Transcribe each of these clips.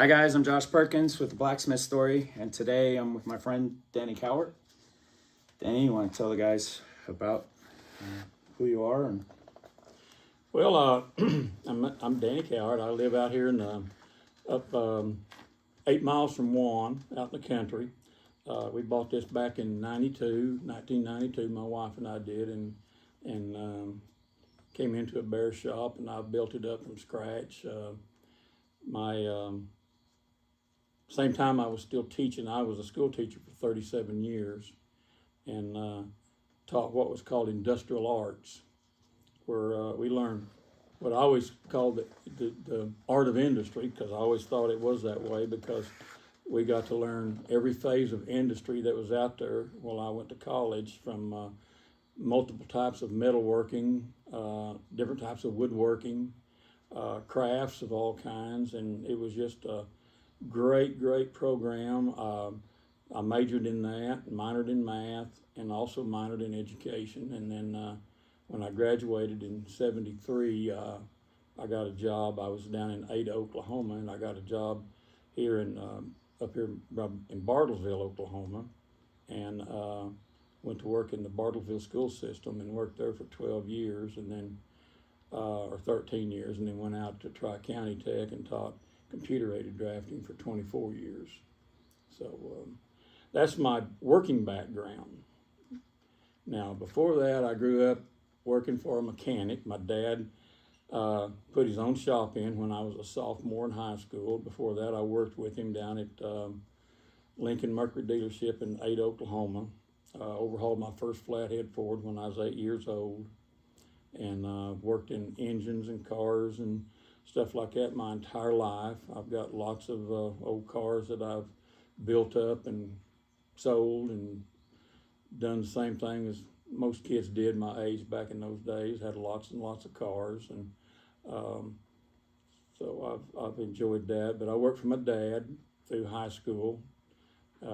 Hi guys, I'm Josh Perkins with the Blacksmith Story, and today I'm with my friend Dan Cowart. Danny, you want to tell the guys about who you are? Well, I'm Dan Cowart. I live out here in up 8 miles from Juan, out in the country. We bought this back in 1992. My wife and I did, and came into a bear shop, and I built it up from scratch. My same time I was still teaching. I was a school teacher for 37 years, and taught what was called industrial arts, where we learned what I always called the art of industry, because I always thought it was that way, because we got to learn every phase of industry that was out there while I went to college, from multiple types of metalworking, different types of woodworking, crafts of all kinds, and it was just a great program. I majored in that, minored in math, and also minored in education. And then when I graduated in '73, I got a job. I was down in Ada, Oklahoma, and I got a job here up here in Bartlesville, Oklahoma, and went to work in the Bartlesville school system and worked there for 12 years, and then or 13 years, and then went out to Tri-County Tech and taught computer-aided drafting for 24 years. So that's my working background. Now, before that, I grew up working for a mechanic. My dad put his own shop in when I was a sophomore in high school. Before that, I worked with him down at Lincoln Mercury dealership in Ada, Oklahoma. Overhauled my first flathead Ford when I was 8 years old, and worked in engines and cars and stuff like that my entire life. I've got lots of old cars that I've built up and sold, and done the same thing as most kids did my age back in those days. Had lots and lots of cars, and so I've enjoyed that. But I worked for my dad through high school.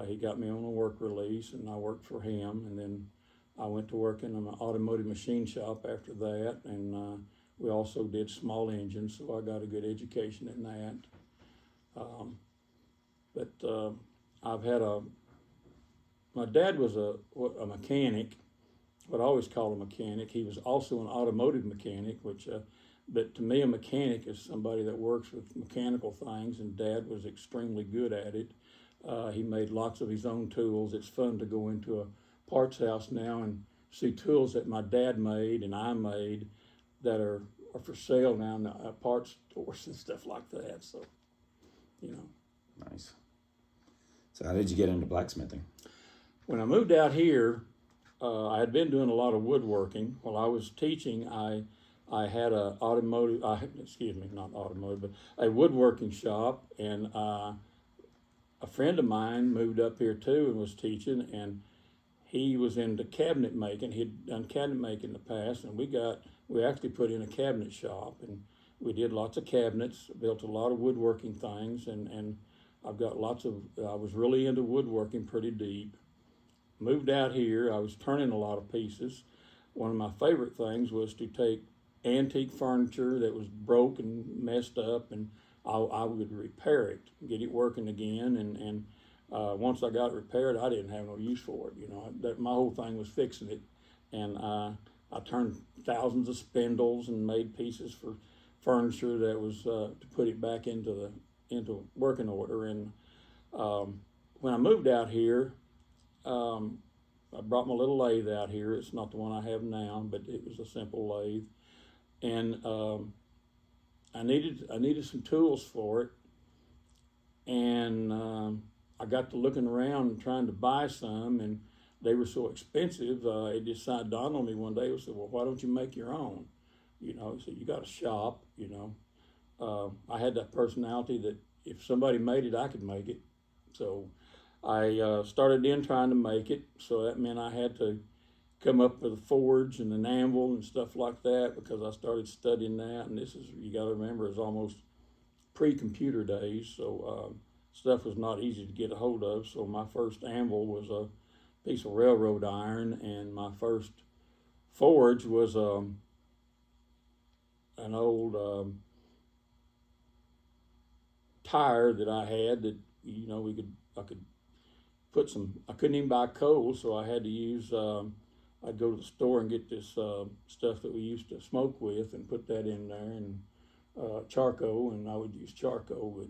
He got me on a work release, and I worked for him, and then I went to work in an automotive machine shop after that, and we also did small engines, so I got a good education in that. But I've had my dad was a mechanic, what I always call a mechanic. He was also an automotive mechanic, but to me, a mechanic is somebody that works with mechanical things, and Dad was extremely good at it. He made lots of his own tools. It's fun to go into a parts house now and see tools that my dad made and I made that are for sale now in the parts stores and stuff like that. So, Nice. So how did you get into blacksmithing? When I moved out here, I had been doing a lot of woodworking. While I was teaching, I had a a woodworking shop, and a friend of mine moved up here too and was teaching, and he was into cabinet making. He'd done cabinet making in the past, and we actually put in a cabinet shop, and we did lots of cabinets, built a lot of woodworking things, and I was really into woodworking pretty deep. Moved out here, I was turning a lot of pieces. One of my favorite things was to take antique furniture that was broke and messed up, and I would repair it, get it working again, and once I got it repaired, I didn't have no use for it. My whole thing was fixing it, and I turned thousands of spindles and made pieces for furniture that was to put it back into working order. And when I moved out here, I brought my little lathe out here. It's not the one I have now, but it was a simple lathe, and I needed some tools for it, and I got to looking around and trying to buy some, and they were so expensive. It just dawned on me one day. I said, "Well, why don't you make your own?" He said, "You got a shop." I had that personality that if somebody made it, I could make it. So I started in trying to make it. So that meant I had to come up with a forge and an anvil and stuff like that, because I started studying that. And you got to remember, it's almost pre-computer days, so stuff was not easy to get a hold of. So my first anvil was a piece of railroad iron, and my first forge was an old tire that I had that, you know, I could put some, I couldn't even buy coal, so I had to use, I'd go to the store and get this stuff that we used to smoke with and put that in there, and charcoal, and I would use charcoal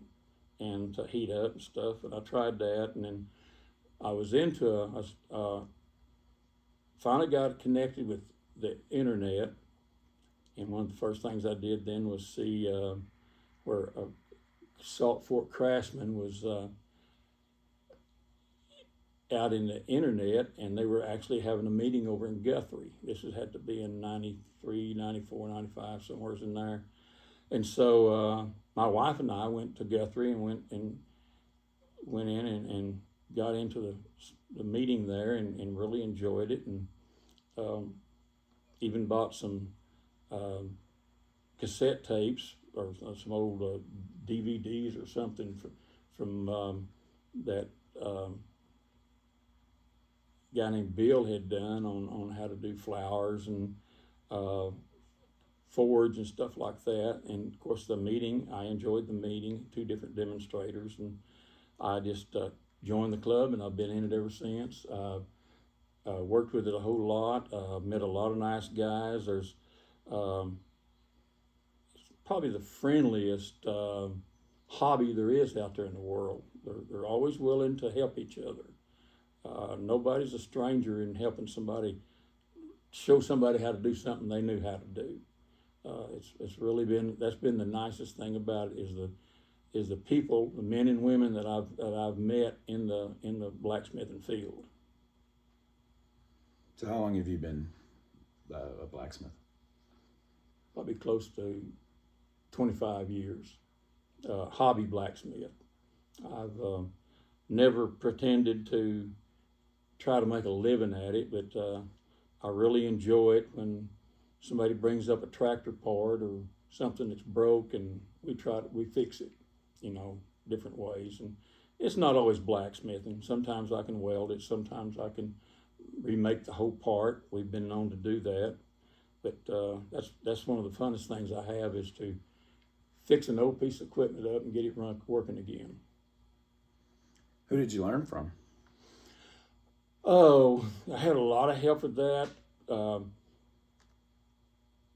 and to heat up and stuff, and I tried that, and then I was finally got connected with the internet, and one of the first things I did then was see where Salt Fork Craftsman was out in the internet, and they were actually having a meeting over in Guthrie. This had to be in 93, 94, 95, somewhere in there. And so my wife and I went to Guthrie and went in and got into the meeting there and really enjoyed it, and even bought some cassette tapes or some old DVDs or something from that guy named Bill had done on how to do flowers and forge and stuff like that. And of course the meeting, I enjoyed the meeting, 2 different demonstrators, and I just joined the club, and I've been in it ever since. Worked with it a whole lot, met a lot of nice guys. There's probably the friendliest hobby there is out there in the world. They're always willing to help each other. Nobody's a stranger in helping somebody, show somebody how to do something they knew how to do. It's really that's been the nicest thing about it, is the people, the men and women that I've met in the blacksmithing field. So how long have you been a blacksmith? Probably close to 25 years. Hobby blacksmith. I've never pretended to try to make a living at it, but I really enjoy it when somebody brings up a tractor part or something that's broke, and we fix it, you know, different ways. And it's not always blacksmithing. Sometimes I can weld it, sometimes I can remake the whole part. We've been known to do that, but that's one of the funnest things I have, is to fix an old piece of equipment up and get it working again. Who did you learn from? Oh, I had a lot of help with that.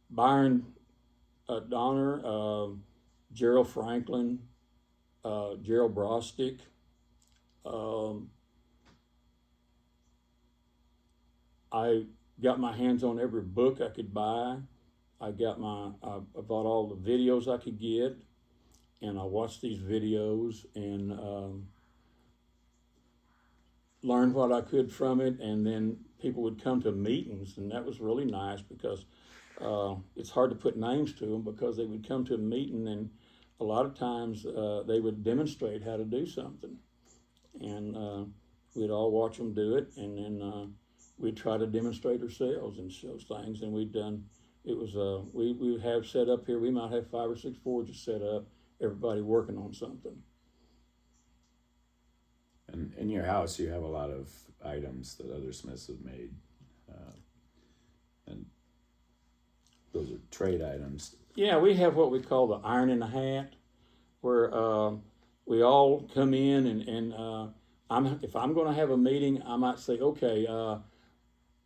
Byron Donner, Gerald Franklin, Gerald Brostick. I got my hands on every book I could buy. I bought all the videos I could get, and I watched these videos and learned what I could from it. And then people would come to meetings, and that was really nice, because it's hard to put names to them, because they would come to a meeting, and a lot of times they would demonstrate how to do something, and we'd all watch them do it, and then we'd try to demonstrate ourselves and show things. And we'd done, it was we would have set up here, we might have 5 or 6 forges set up, everybody working on something. And in your house, you have a lot of items that other smiths have made, and those are trade items. Yeah, we have what we call the iron in the hat, where we all come in, and if I'm going to have a meeting, I might say, okay,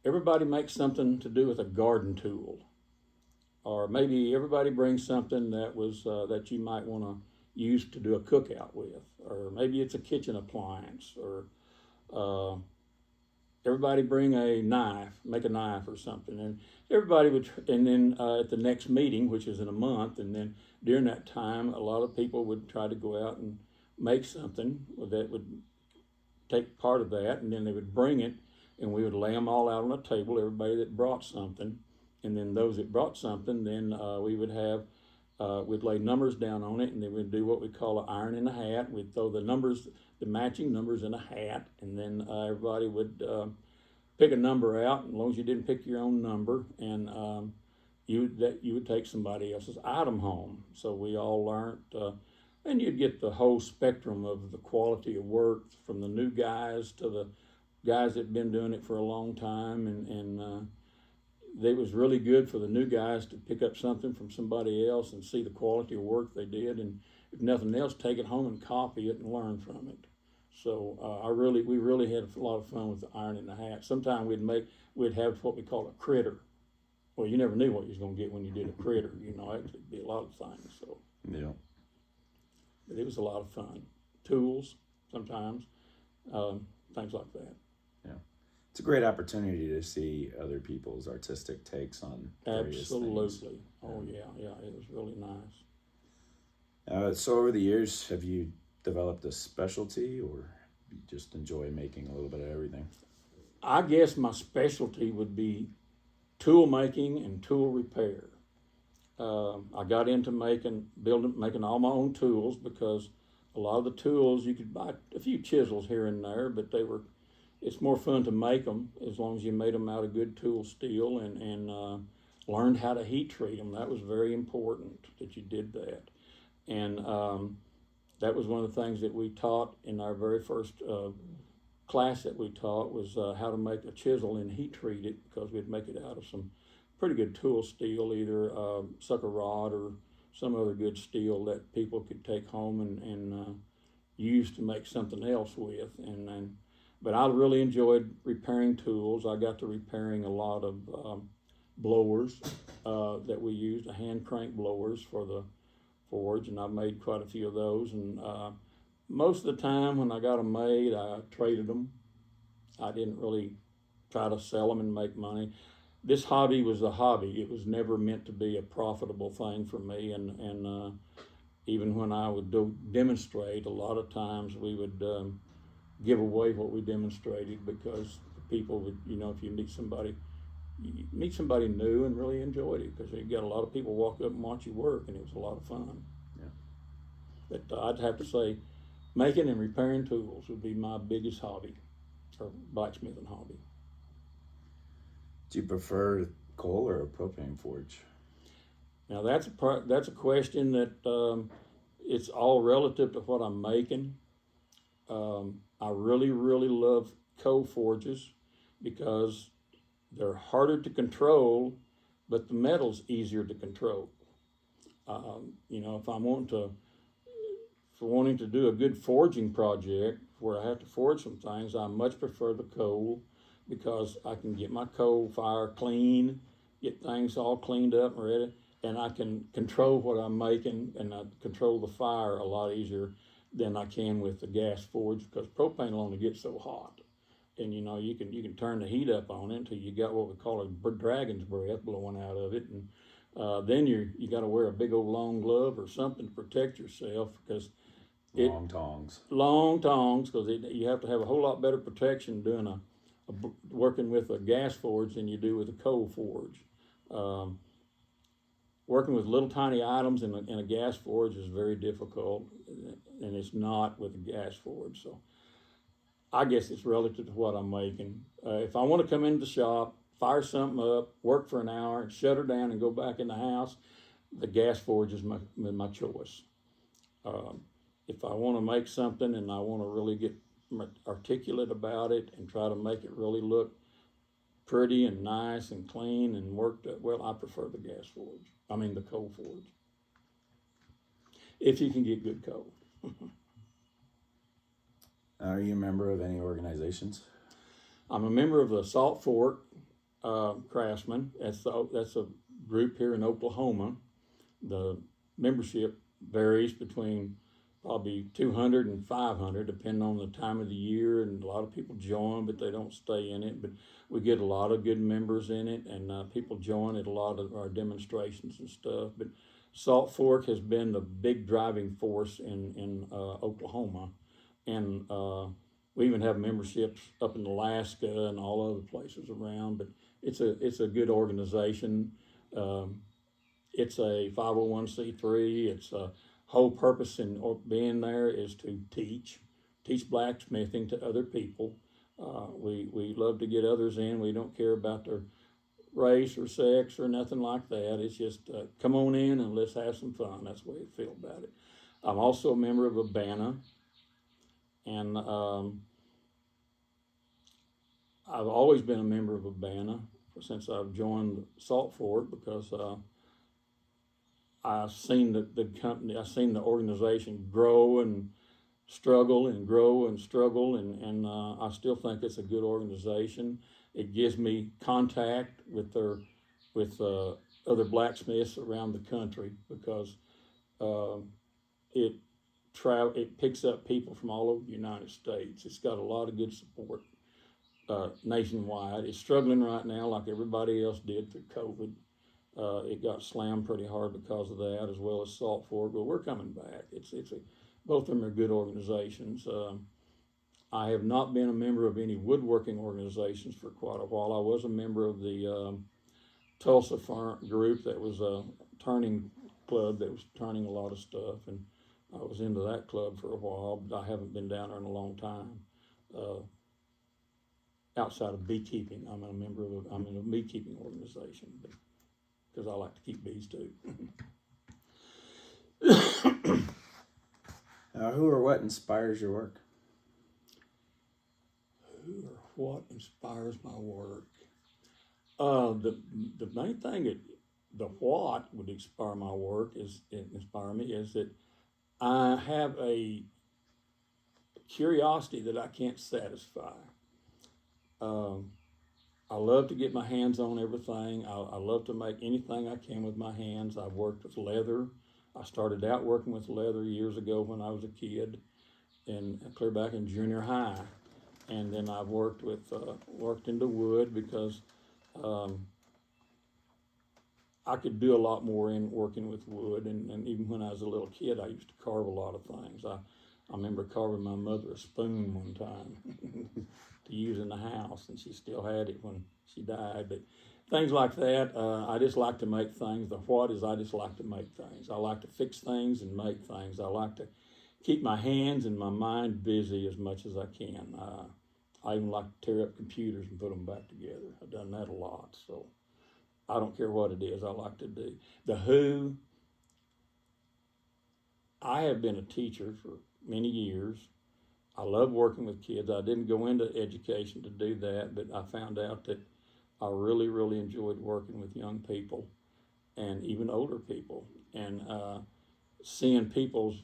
everybody makes something to do with a garden tool, or maybe everybody brings something that you might want to use to do a cookout with, or maybe it's a kitchen appliance, or everybody bring a knife, make a knife or something, and everybody would, and then at the next meeting, which is in a month, and then during that time, a lot of people would try to go out and make something that would take part of that, and then they would bring it, and we would lay them all out on a table, everybody that brought something, and then those that brought something, then we would have, we'd lay numbers down on it, and then we'd do what we call an iron in the hat. We'd throw the numbers, the matching numbers in a hat, and then everybody would pick a number out, as long as you didn't pick your own number, and you would take somebody else's item home. So we all learned, and you'd get the whole spectrum of the quality of work, from the new guys to the guys that had been doing it for a long time, and it was really good for the new guys to pick up something from somebody else and see the quality of work they did, and it if nothing else, take it home and copy it and learn from it. So we really had a lot of fun with the iron in the hat. Sometimes we'd have what we call a critter. Well, you never knew what you was gonna get when you did a critter. You know, it could be a lot of things. So Yeah. but it was a lot of fun. Tools sometimes, things like that. Yeah. It's a great opportunity to see other people's artistic takes on various Absolutely. things. Oh yeah. It was really nice. So over the years, have you developed a specialty, or you just enjoy making a little bit of everything? I guess my specialty would be tool making and tool repair. I got into making all my own tools because a lot of the tools you could buy a few chisels here and there, but it's more fun to make them as long as you made them out of good tool steel and learned how to heat treat them. That was very important that you did that. And that was one of the things that we taught in our very first class that we taught was how to make a chisel and heat treat it, because we'd make it out of some pretty good tool steel, either sucker rod or some other good steel that people could take home and use to make something else with. But I really enjoyed repairing tools. I got to repairing a lot of blowers that we used, hand crank blowers for the forge, and I made quite a few of those. And most of the time when I got them made, I traded them. I didn't really try to sell them and make money. This hobby was a hobby. It was never meant to be a profitable thing for me. And even when I would demonstrate, a lot of times we would give away what we demonstrated, because people would, if you meet somebody new and really enjoyed it, because you got a lot of people walk up and watch you work, and it was a lot of fun. Yeah. But I'd have to say, making and repairing tools would be my biggest hobby, or blacksmithing hobby. Do you prefer coal or a propane forge? Now that's a question that it's all relative to what I'm making. I really really love forges because they're harder to control, but the metal's easier to control. If I'm wanting to do a good forging project where I have to forge some things, I much prefer the coal, because I can get my coal fire clean, get things all cleaned up and ready, and I can control what I'm making, and I control the fire a lot easier than I can with the gas forge, because propane will only get so hot. And you can turn the heat up on it until you got what we call a dragon's breath blowing out of it, and then you got to wear a big old long glove or something to protect yourself, because long tongs, because you have to have a whole lot better protection doing working with a gas forge than you do with a coal forge. Working with little tiny items in a gas forge is very difficult, and it's not with a gas forge. So I guess it's relative to what I'm making. If I want to come into the shop, fire something up, work for an hour, and shut her down and go back in the house, the gas forge is my choice. If I want to make something and I want to really get articulate about it and try to make it really look pretty and nice and clean and worked up, well, I prefer the the coal forge. If you can get good coal. Are you a member of any organizations? I'm a member of the Salt Fork Craftsmen. That's a group here in Oklahoma. The membership varies between probably 200 and 500, depending on the time of the year, and a lot of people join, but they don't stay in it. But we get a lot of good members in it, and people join at a lot of our demonstrations and stuff. But Salt Fork has been the big driving force in Oklahoma, and we even have memberships up in Alaska and all other places around. But it's a good organization. It's a 501c3. It's a whole purpose in being there is to teach blacksmithing to other people. We love to get others in. We don't care about their race or sex or nothing like that. It's just come on in and let's have some fun. That's the way I feel about it. I'm also a member of Abana, and I've always been a member of Abana since I've joined Salt Fork, because I've seen the company, I've seen the organization grow and struggle and grow and struggle, and I still think it's a good organization. It gives me contact with other blacksmiths around the country because it it picks up people from all over the United States. It's got a lot of good support nationwide. It's struggling right now, like everybody else did through COVID. It got slammed pretty hard because of that, as well as Salt Fork. But we're coming back. Both of them are good organizations. I have not been a member of any woodworking organizations for quite a while. I was a member of the Tulsa group that was a turning club that was turning a lot of stuff, and I was into that club for a while, but I haven't been down there in a long time. Outside of beekeeping, I'm in a beekeeping organization because I like to keep bees too. Who or what inspires your work? Who or what inspires my work? The main thing the what would inspire my work is that I have a curiosity that I can't satisfy. I love to get my hands on everything. I love to make anything I can with my hands. I've worked with leather. I started out working with leather years ago when I was a kid, and clear back in junior high. And then I've worked into wood because I could do a lot more in working with wood. And even when I was a little kid, I used to carve a lot of things. I remember carving my mother a spoon one time to use in the house, and she still had it when she died. But things like that, I just like to make things. The what is I just like to make things. I like to fix things and make things. I like to keep my hands and my mind busy as much as I can. I even like to tear up computers and put them back together. I've done that a lot, so I don't care what it is. I like to do. The who, I have been a teacher for many years. I love working with kids. I didn't go into education to do that, but I found out that I really, really enjoyed working with young people and even older people, and seeing people's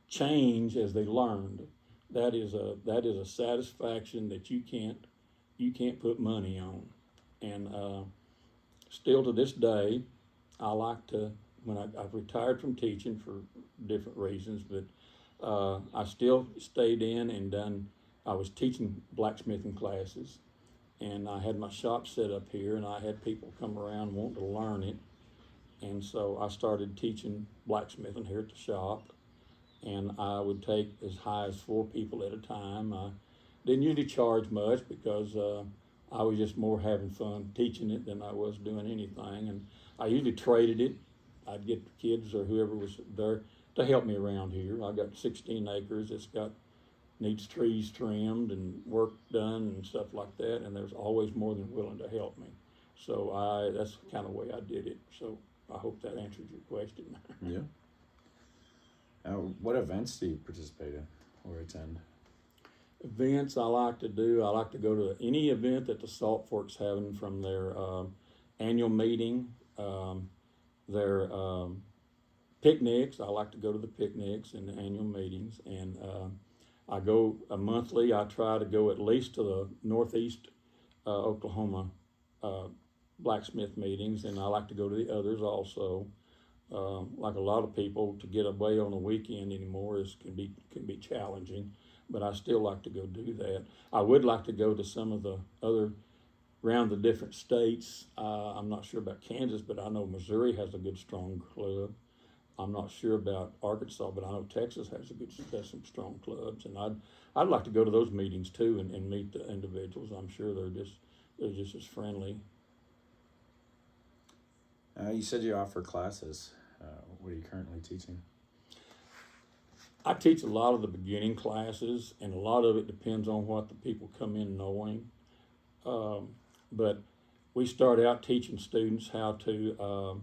change as they learned. That is a satisfaction that you can't put money on. And still to this day, I like to, when I've retired from teaching for different reasons, but I still stayed in and I was teaching blacksmithing classes, and I had my shop set up here, and I had people come around wanting to learn it. And so I started teaching blacksmithing here at the shop, and I would take as high as 4 people at a time. I didn't usually charge much because I was just more having fun teaching it than I was doing anything. And I usually traded it. I'd get the kids or whoever was there to help me around here. I got 16 acres. Needs trees trimmed and work done and stuff like that, and there's always more than willing to help me. So that's the kind of way I did it. So I hope that answers your question. Yeah. What events do you participate in or attend? Events I like to do. I like to go to any event that the Salt Fork's having, from their annual meeting, their picnics. I like to go to the picnics and the annual meetings, and I go monthly. I try to go at least to the Northeast Oklahoma blacksmith meetings, and I like to go to the others also. Like a lot of people, to get away on a weekend anymore can be challenging, but I still like to go do that. I would like to go to some of the other around the different states. I'm not sure about Kansas, but I know Missouri has a good strong club. I'm not sure about Arkansas, but I know Texas has some strong clubs, and I'd like to go to those meetings too and meet the individuals. I'm sure they're just as friendly. You said you offer classes. What are you currently teaching? I teach a lot of the beginning classes, and a lot of it depends on what the people come in knowing. But we start out teaching students how to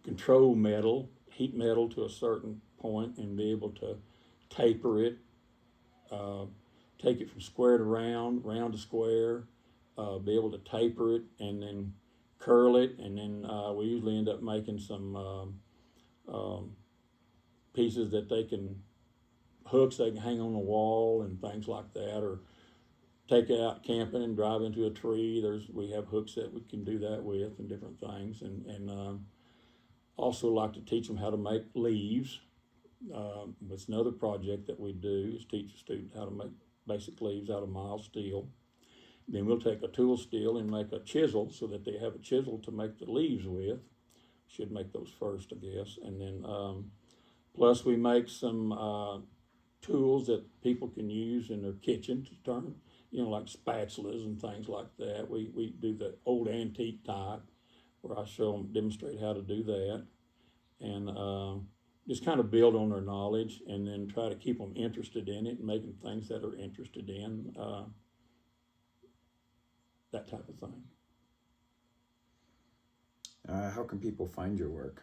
control metal, heat metal to a certain point, and be able to taper it, take it from square to round, round to square, be able to taper it, and then curl it, and then we usually end up making some pieces that hooks they can hang on the wall and things like that, or take it out camping and drive into a tree. We have hooks that we can do that with and different things, and also like to teach them how to make leaves. It's another project that we do is teach a student how to make basic leaves out of mild steel. Then we'll take a tool steel and make a chisel so that they have a chisel to make the leaves with. Should make those first, I guess. And then plus we make some tools that people can use in their kitchen to turn, like spatulas and things like that. We do the old antique type where I demonstrate how to do that. And just kind of build on their knowledge and then try to keep them interested in it and making things that are interested in, that type of thing. How can people find your work?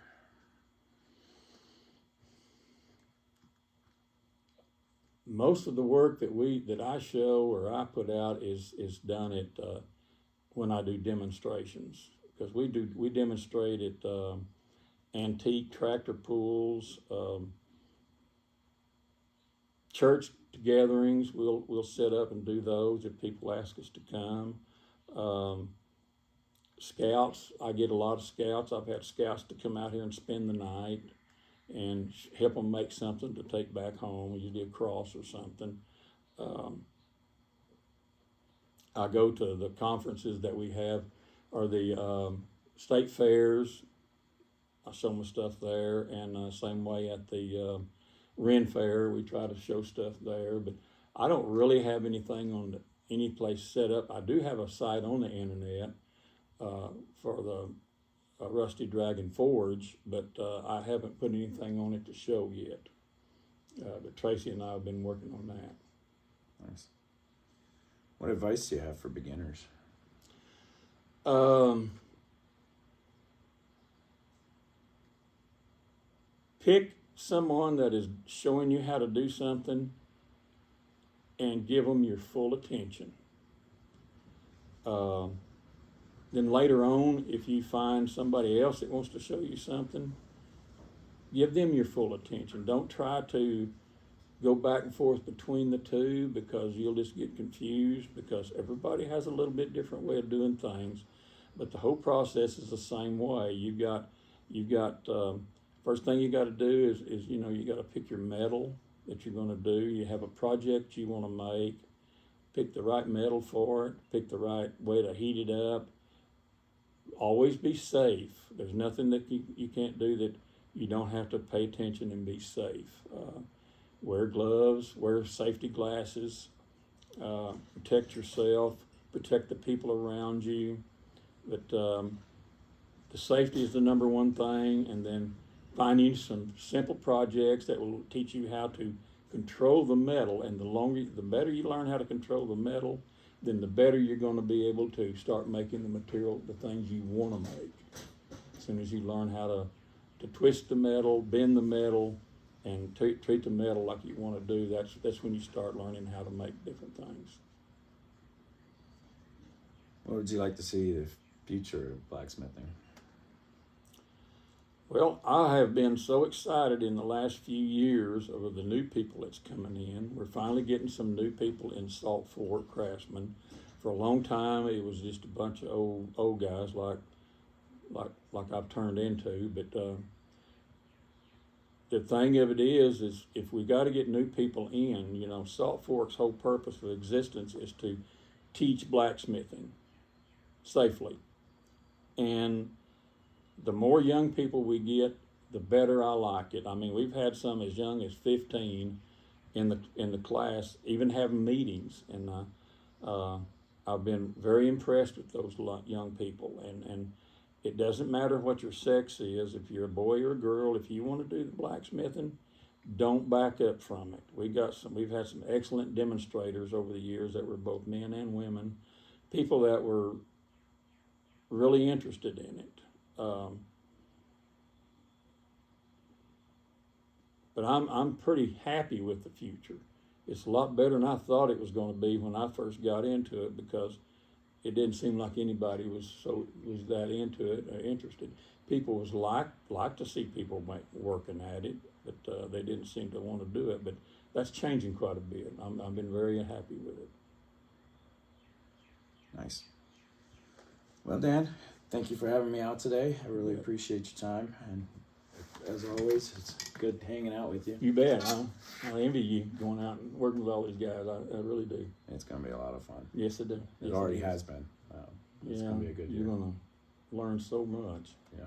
Most of the work that I show or I put out is done at when I do demonstrations, because we demonstrate at antique tractor pools, church gatherings. We'll set up and do those if people ask us to come. Scouts, I get a lot of scouts. I've had scouts to come out here and spend the night and help them make something to take back home, usually a cross or something. I go to the conferences that we have, or the state fairs. I show my stuff there, and same way at the Ren Fair, we try to show stuff there. But I don't really have anything on any place set up. I do have a site on the internet for the Rusty Dragon Forge, but I haven't put anything on it to show yet. But Tracy and I have been working on that. Nice. What advice do you have for beginners? Pick someone that is showing you how to do something and give them your full attention. Then later on, if you find somebody else that wants to show you something, give them your full attention. Don't try to go back and forth between the two, because you'll just get confused, because everybody has a little bit different way of doing things. But the whole process is the same way. You've got first thing you got to do is you got to pick your metal that you're going to do. You have a project you want to make. Pick the right metal for it. Pick the right way to heat it up. Always be safe. There's nothing that you can't do that you don't have to pay attention and be safe. Wear gloves, wear safety glasses, protect yourself, protect the people around you. But the safety is the number one thing, and then finding some simple projects that will teach you how to control the metal. And the better you learn how to control the metal, then the better you're going to be able to start making the material, the things you want to make. As soon as you learn how to twist the metal, bend the metal, and treat the metal like you want to do, that's when you start learning how to make different things. What would you like to see the future of blacksmithing? Well, I have been so excited in the last few years over the new people that's coming in. We're finally getting some new people in Salt Fork, craftsmen. For a long time, it was just a bunch of old guys like I've turned into. But the thing of it is if we got to get new people in, Salt Fork's whole purpose of existence is to teach blacksmithing safely. And the more young people we get, the better I like it. I mean, we've had some as young as 15 in the class, even having meetings, and I've been very impressed with those young people. And it doesn't matter what your sex is. If you're a boy or a girl, if you want to do the blacksmithing, don't back up from it. We've had some excellent demonstrators over the years that were both men and women, people that were really interested in it. But I'm pretty happy with the future. It's a lot better than I thought it was going to be when I first got into it, because it didn't seem like anybody was that into it or interested. people was like to see people working at it, but they didn't seem to want to do it. But that's changing quite a bit. I've been very happy with it. Nice. Well, Dan, thank you for having me out today. I really appreciate your time, and as always, it's good hanging out with you. You bet. I envy you going out and working with all these guys. I really do. It's going to be a lot of fun. Yes, I do. It already has been. It's going to be a good year. You're going to learn so much. Yeah.